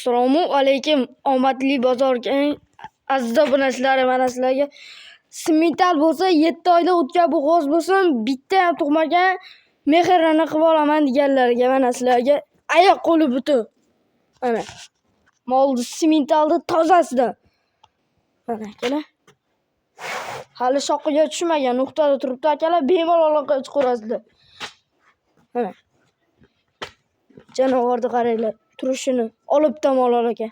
Assalomu alaykum. Omadli bozorga aziz obunachilar, mana sizlarga smental bo'lsa 7 oyda o'tgan bu g'oz bo'lsin, bitta ham tug'magan mehrni qilib olaman deganlarga mana sizlarga oyoq qo'li butun. Mana molni smentalni tozasidan. Mana akalar. Hali shoqiga tushmagan nuqtada turibdi akalar, bemalol aloqa chiqarasizlar. Mana janovorni qaranglar, turishini olibdan malol ekan.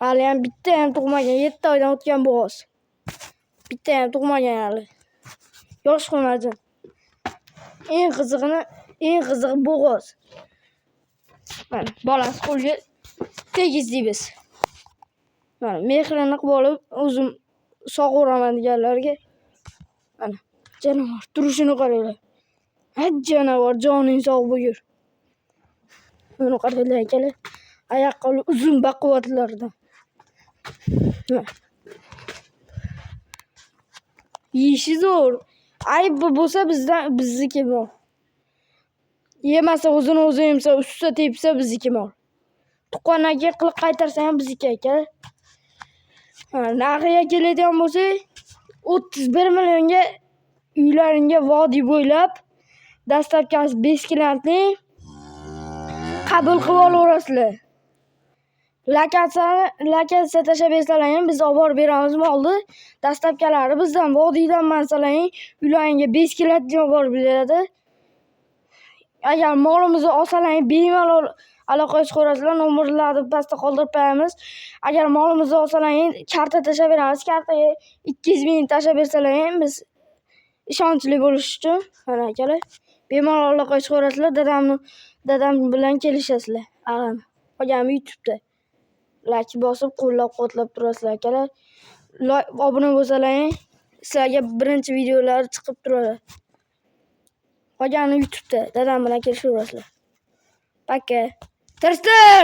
Hali ham bitta ham tug'magan, 7 oydan o'tgan bu g'oz. Bitta ham tug'magan hali. Yosh xonajin. Eng qizig'i bu g'oz. Mana bolasi qo'lga tegizdik. Mana mehrini qilib olib, o'zim sog'oraman deganlarga mana jonivor turishini qaranglar. Ha jonivor, joning sog' bo'lgur. Buni qaranglar akalar. Oyoq qo'li uzun baquvvatlardan. Yeyishi zo'r. Ayb bo'lsa bizniki bor. Yemasa o'zini o'zi yemsa, ustida tepsa bizniki bor. Tuqqanaga qilib qaytarsa ham bizniki aka. Narxiga keladigan bo'lsak, 31 millionga uylaringa vodiy bo'ylab dastlabkasi 5 kvantli qabul qilib olaverasizlar. Lokatsiya tashlab bersalar biz olib borib beramiz molni. Dastlabkalari bizdan vodiydan masalan uylaringga 5 kvantli olib borib beradi. Agar molimizni olsalar bemalol aloqa chiqarasizlar, nomerlarni pastda qoldirib qo'yamiz. Agar molimizni olsalar karta tashlab beramiz. Kartaga 200 ming tashlab bersalar biz ishonchli bo'lish uchun mana akalar bemalol aloqa chiqarasizlar. Dadam bilan kelishasizlar. Qolgani YouTube'da. Like bosib qo'llab-quvvatlab turasizlar akalar. Obuna bo'lsalar sizlarga birinchi videolar chiqib turadi. Qolgani YouTube'da dadam bilan kelishaverasizlar. Paka. Tirishtir!